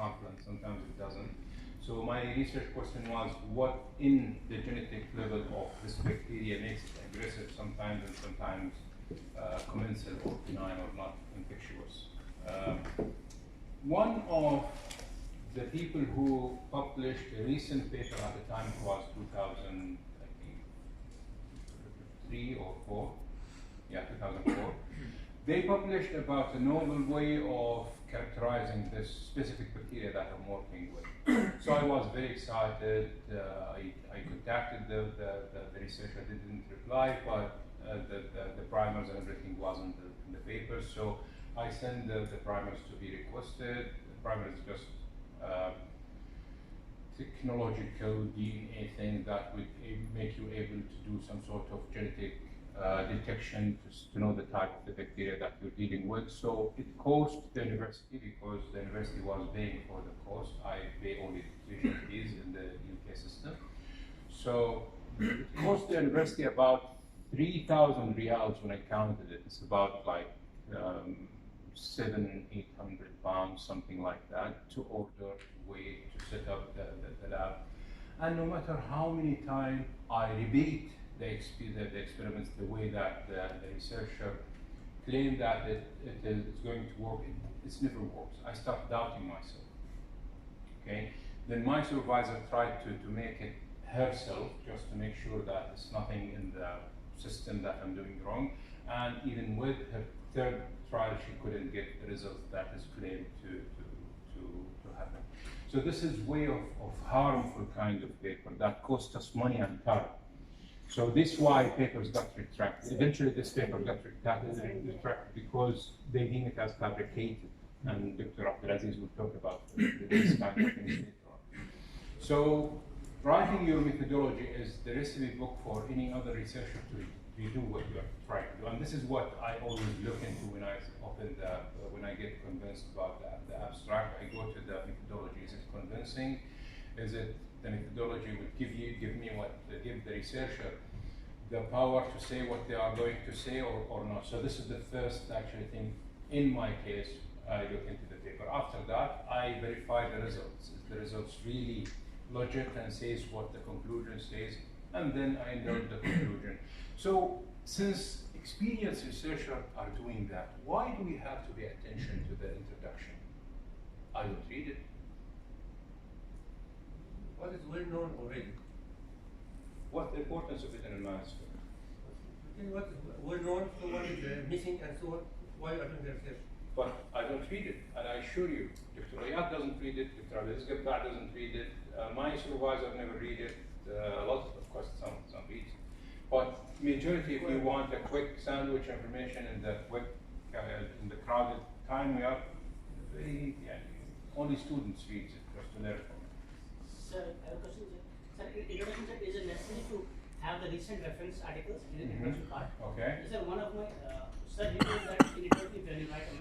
confluence, sometimes it doesn't. So my research question was, what in the genetic level of this bacteria makes it aggressive sometimes and sometimes commensal or benign or not infectious. One of the people who published a recent paper at the time, it was 2003 or 4, yeah, 2004. They published about a novel way of characterizing this specific bacteria that I'm working with. So I was very excited. I contacted the researcher, didn't reply, but the primers and everything was in the paper. So I sent the primers to be requested. The primer is just technological DNA thing that would make you able to do some sort of genetic detection to know the type of the bacteria that you're dealing with. So it cost the university, because the university was paying for the cost. I pay only tuition fees in the UK system. So it cost the university about 3,000 reals when I counted it. It's about like 700-800 pounds, something like that, to order, wait, to set up the lab. And no matter how many times I repeat the experiments the way that the researcher claimed that it's going to work, it never works. I start doubting myself. Okay. Then my supervisor tried to make it herself, just to make sure that it's nothing in the system that I'm doing wrong. And even with her third trial, she couldn't get the results that is claimed to happen. So this is way of harmful kind of paper that cost us money and time. So this is why papers got retracted. Eventually this paper got retracted because they deem it as fabricated. And Dr. Abdullah will talk about this kind of things later on. So writing your methodology is the recipe book for any other researcher to do what you are trying to do. And this is what I always look into when I open when I get convinced about the abstract. I go to the methodology. Is it convincing? Is it the methodology would give the researcher the power to say what they are going to say or not. So this is the first actually thing in my case. I look into the paper. After that, I verify the results. Is the results really logic and says what the conclusion says, and then I indulge the conclusion. So since experienced researchers are doing that, why do we have to pay attention to the introduction? I don't read it. What is well known already? What the importance of it in a manuscript? What is well known, so what is missing, and so on? Why are you doing the research? But I don't read it, and I assure you, Dr. Rayad doesn't read it, Dr. Abdullah doesn't read it, my supervisor never read it, a lot, of course, some read it. But majority, if you want a quick sandwich information in the crowded time we are, only students read it, just to learn from it. Sir, I have a question. Sir, introduction, sir, is it necessary to have the recent reference articles in the introduction part? Okay. Sir, one of my, sir, he told that in introduction, very right, I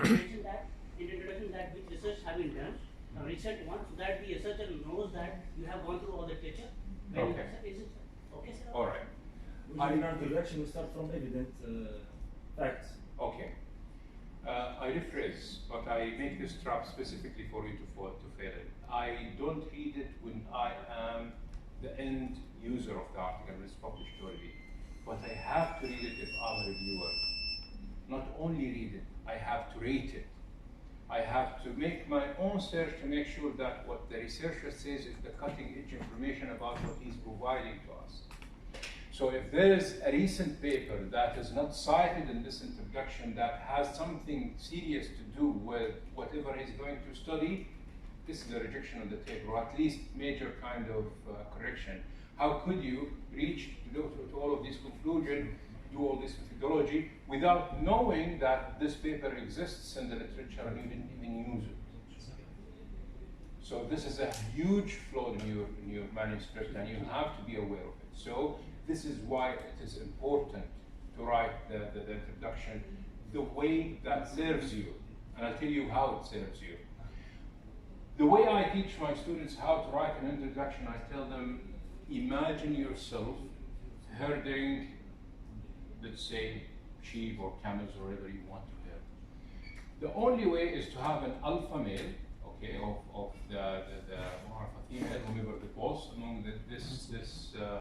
mentioned that in introduction that which research have been done, a recent one, so that the researcher knows that you have gone through all the literature. Okay. Sir, is it okay, sir? All right. In our introduction, we start from evident facts. Okay. I rephrase, but I make this trap specifically for you to fail it. I don't read it when I am the end user of the article when it's published already. But I have to read it if I'm a reviewer. Not only read it, I have to rate it. I have to make my own search to make sure that what the researcher says is the cutting edge information about what he's providing to us. So if there is a recent paper that is not cited in this introduction that has something serious to do with whatever he's going to study, this is a rejection of the paper, or at least major kind of correction. How could you reach to go to all of these conclusions, do all this methodology, without knowing that this paper exists in the literature and you didn't even use it? So this is a huge flaw in your manuscript, and you have to be aware of it. So this is why it is important to write the introduction the way that serves you. And I'll tell you how it serves you. The way I teach my students how to write an introduction, I tell them, imagine yourself herding, let's say, sheep or camels or whatever you want to herd. The only way is to have an alpha male, okay, source among this